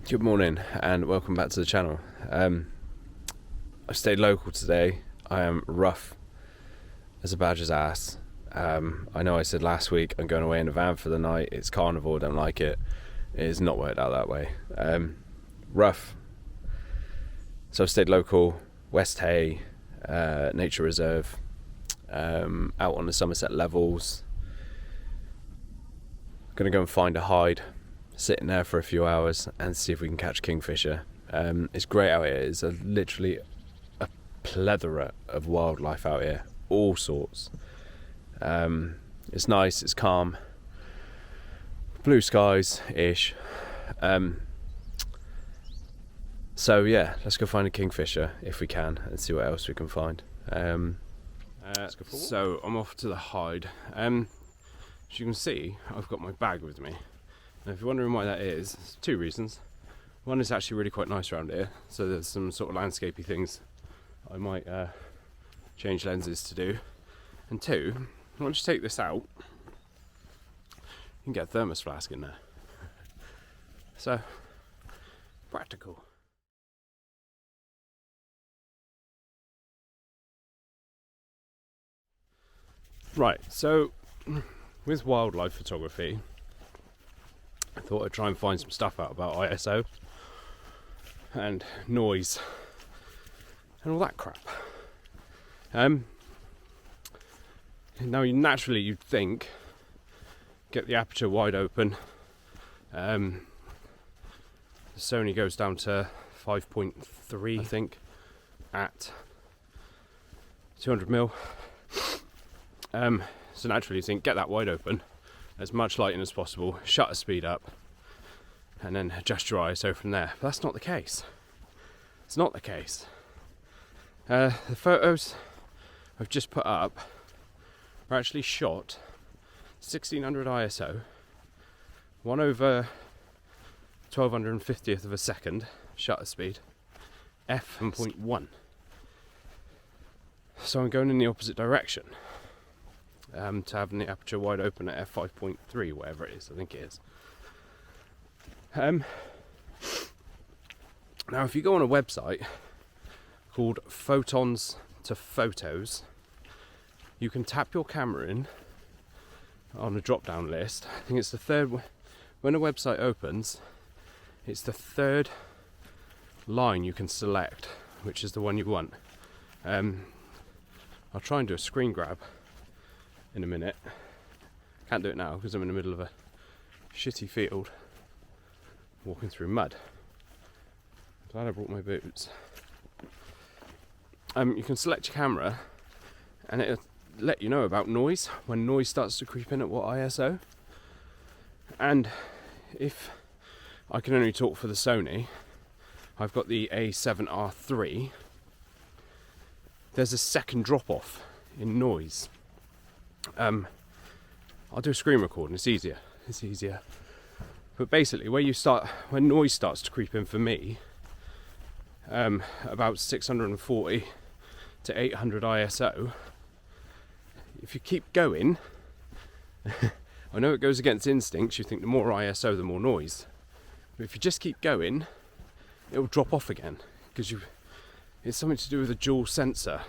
Good morning and welcome back to the channel. I stayed local today. I am rough as a badger's ass. I know I said last week I'm going away in a van for the night. It's carnival, don't like it. It has not worked out that way. Rough. So I've stayed local, West Hay, Nature Reserve, out on the Somerset levels. Gonna go and find a hide, sitting there for a few hours and see if we can catch kingfisher. It's great out here. It's literally a plethora of wildlife out here, all sorts. It's nice, it's calm, blue skies ish. So yeah, let's go find a kingfisher if we can and see what else we can find. So I'm off to the hide. As you can see, I've got my bag with me. Now, if you're wondering why that is, there's two reasons. One is actually really quite nice around here, so there's some sort of landscapey things I might change lenses to do. And two, once you take this out, you can get a thermos flask in there. So, practical. Right, so with wildlife photography, I thought I'd try and find some stuff out about ISO and noise and all that crap. Now naturally you'd think, get the aperture wide open. The Sony goes down to 5.3 I think at 200mm. So naturally you think, get that wide open, as much lighting as possible, shutter speed up, and then adjust your ISO from there. But that's not the case. It's not the case. The photos I've just put up are actually shot 1600 ISO, 1/1250th of a second shutter speed, f1.1. So I'm going in the opposite direction. To having the aperture wide open at f5.3, whatever it is, I think it is. Now if you go on a website called Photons to Photos, you can tap your camera in on a drop down list. I think it's the third, when a website opens, it's the third line you can select, which is the one you want. I'll try and do a screen grab in a minute. Can't do it now because I'm in the middle of a shitty field walking through mud. Glad I brought my boots. You can select your camera and it'll let you know about noise, when noise starts to creep in at what ISO. And if I can only talk for the Sony, I've got the A7R3. There's a second drop off in noise. I'll do a screen recording, it's easier. But basically when noise starts to creep in for me, about 640 to 800 ISO, if you keep going, I know it goes against instincts, you think the more ISO the more noise, but if you just keep going, it'll drop off again, because it's something to do with a dual sensor.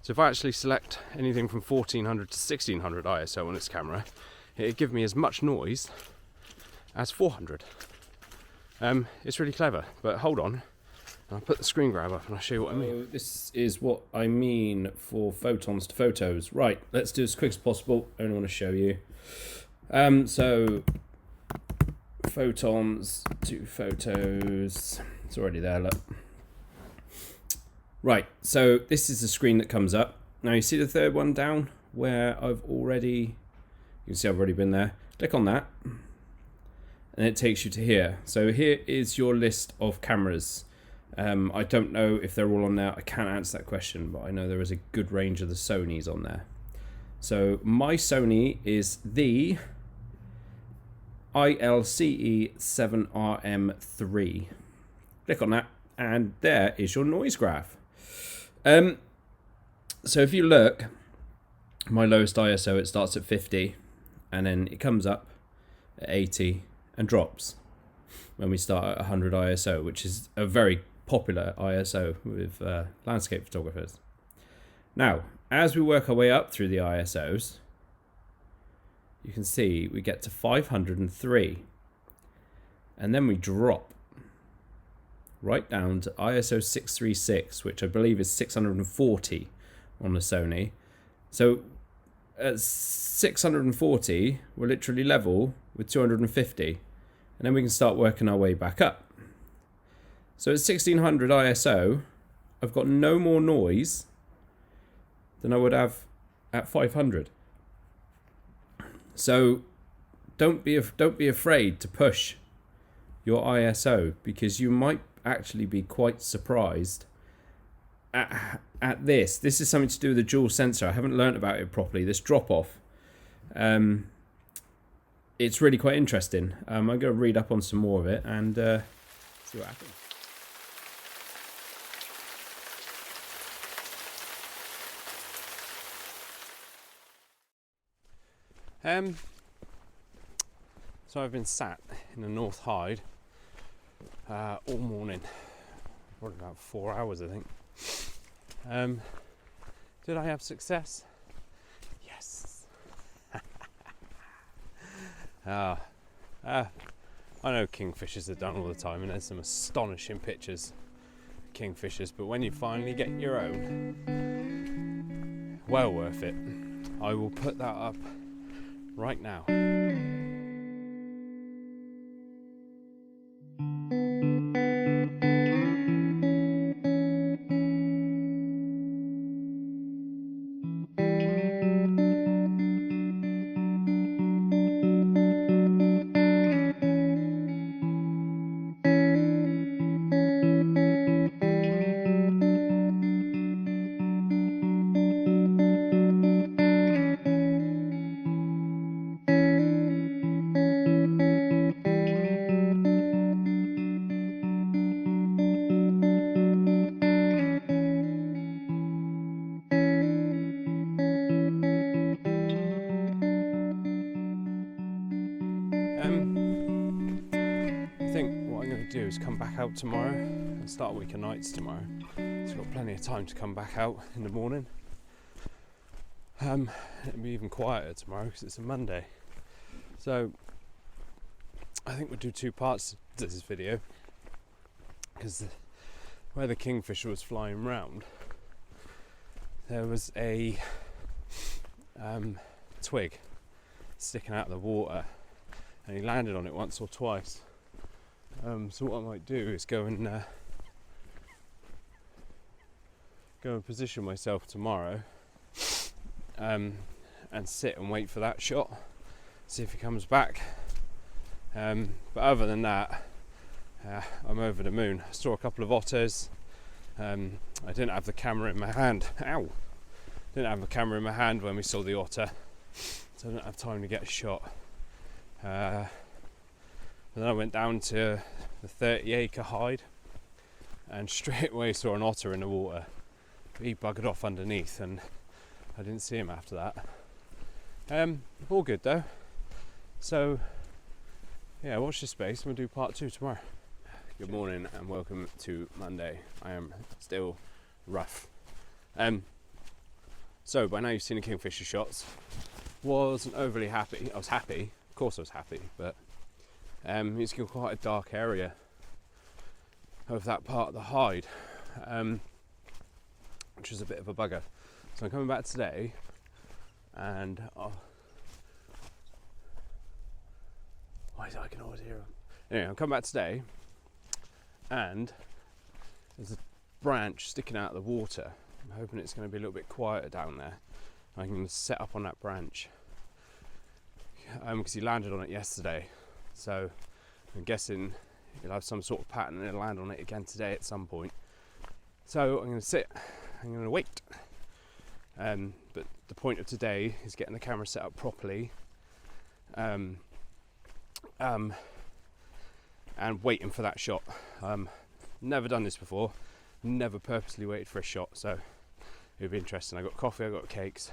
So if I actually select anything from 1400 to 1600 ISO on this camera, it'll give me as much noise as 400. It's really clever, but hold on. I'll put the screen grab up and I'll show you what I mean. This is what I mean for Photons to Photos. Right, let's do as quick as possible. I only want to show you. So, Photons to Photos. It's already there, look. Right, so this is the screen that comes up. Now you see the third one down where you can see I've already been there. Click on that and it takes you to here. So here is your list of cameras. I don't know if they're all on there. I can't answer that question, but I know there is a good range of the Sonys on there. So my Sony is the ILCE7RM3. Click on that and there is your noise graph. So if you look, my lowest ISO, it starts at 50 and then it comes up at 80 and drops when we start at 100 ISO, which is a very popular ISO with landscape photographers. Now, as we work our way up through the ISOs, you can see we get to 503, and then we drop right down to ISO 636, which I believe is 640 on the Sony. So at 640, we're literally level with 250, and then we can start working our way back up. So at 1600 ISO, I've got no more noise than I would have at 500. So don't be afraid to push your ISO, because you might actually be quite surprised at this. This is something to do with the dual sensor. I haven't learnt about it properly. This drop off, it's really quite interesting. I'm going to read up on some more of it and see what happens. So I've been sat in the North Hyde all morning, probably about 4 hours, I think. Did I have success? Yes. I know kingfishers are done all the time, and there's some astonishing pictures of kingfishers, but when you finally get your own, well worth it. I will put that up right now. I think what I'm going to do is come back out tomorrow and start a week of nights tomorrow. So I've got plenty of time to come back out in the morning. It'll be even quieter tomorrow because it's a Monday. So I think we'll do two parts to this video, because where the kingfisher was flying round, there was a twig sticking out of the water, and he landed on it once or twice. So what I might do is go and position myself tomorrow and sit and wait for that shot, see if he comes back. But other than that, I'm over the moon. I saw a couple of otters. I didn't have the camera in my hand. Ow! Didn't have the camera in my hand when we saw the otter, so I didn't have time to get a shot. And then I went down to the 30-acre hide and straight away saw an otter in the water. He buggered off underneath and I didn't see him after that. All good though. So yeah, watch this space. We'll do part 2 tomorrow. Good morning and welcome to Monday. I am still rough. So by now you've seen the kingfisher shots. Wasn't overly happy. I was happy, of course I was happy, but it's quite a dark area of that part of the hide, which is a bit of a bugger. So I'm coming back today and I can always hear them. Anyway, I'm coming back today and there's a branch sticking out of the water. I'm hoping it's going to be a little bit quieter down there. I can set up on that branch because he landed on it yesterday. So I'm guessing he'll have some sort of pattern and he'll land on it again today at some point. So I'm going to sit, I'm going to wait. But the point of today is getting the camera set up properly and waiting for that shot. Never done this before, never purposely waited for a shot, so it'll be interesting. I got coffee, I got cakes,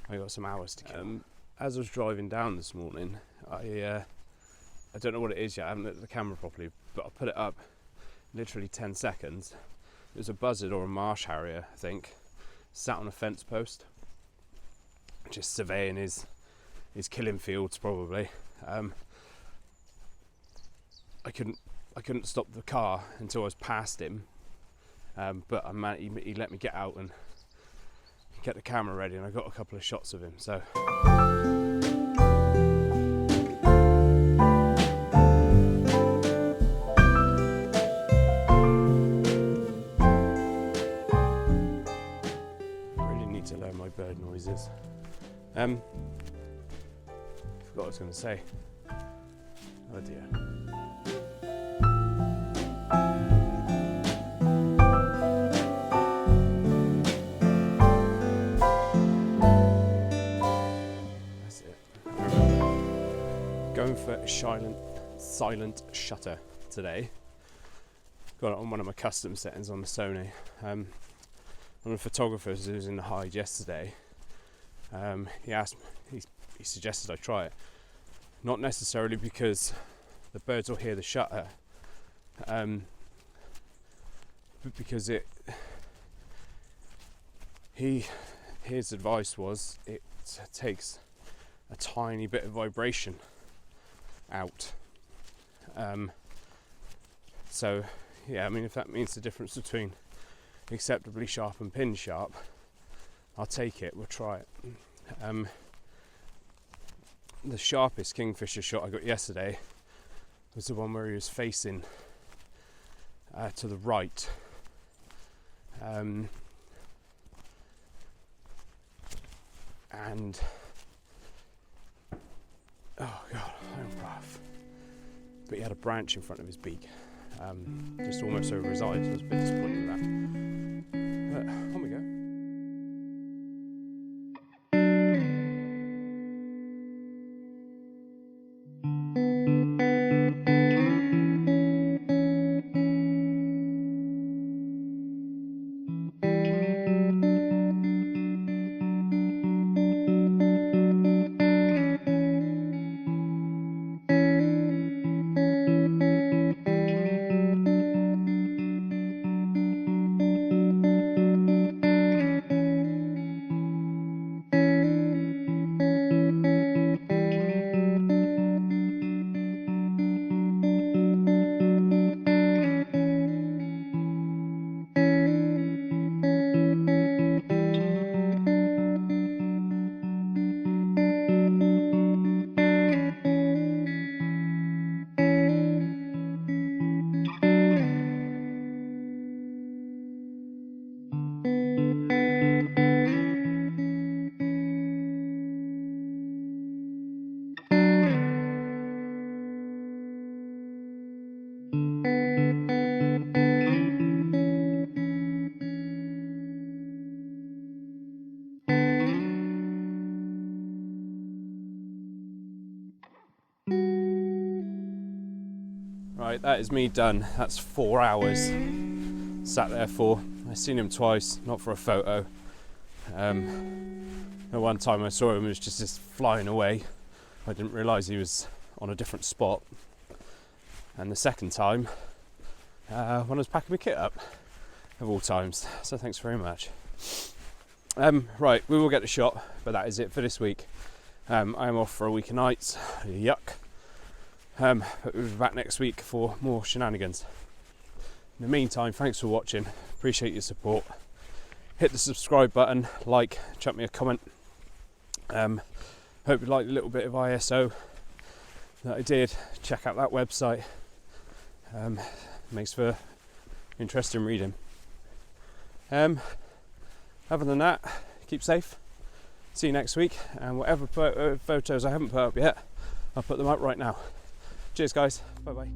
I got some hours to kill. As I was driving down this morning, I I don't know what it is yet. I haven't looked at the camera properly, but I put it up literally 10 seconds. It was a buzzard or a marsh harrier, I think, sat on a fence post, just surveying his killing fields probably. I couldn't stop the car until I was past him, but he let me get out and get the camera ready, and I got a couple of shots of him. So I really need to learn my bird noises. I forgot what I was going to say. Oh dear. That's it. Going for a silent shutter today. Got it on one of my custom settings on the Sony. One of the photographers who was in the hide yesterday, he suggested I try it. Not necessarily because the birds will hear the shutter, but because his advice was it takes a tiny bit of vibration out. So yeah, I mean, if that means the difference between acceptably sharp and pin sharp, I'll take it. We'll try it. The sharpest kingfisher shot I got yesterday was the one where he was facing to the right, and oh god, I'm rough. But he had a branch in front of his beak, just almost over his eyes. I was a bit disappointed with that. But on we go. Right, that is me done. That's 4 hours sat there for. I've seen him twice, not for a photo. The one time I saw him, he was just flying away. I didn't realise he was on a different spot. And the second time, when I was packing my kit up, of all times. So thanks very much. Right, we will get the shot, but that is it for this week. I am off for a week of nights. Yuck. But we'll be back next week for more shenanigans. In the meantime, thanks for watching. Appreciate your support. Hit the subscribe button, chuck me a comment. Hope you liked a little bit of ISO that I did. Check out that website. Makes for interesting reading. Other than that, keep safe. See you next week. And whatever photos I haven't put up yet, I'll put them up right now. Cheers guys, bye bye.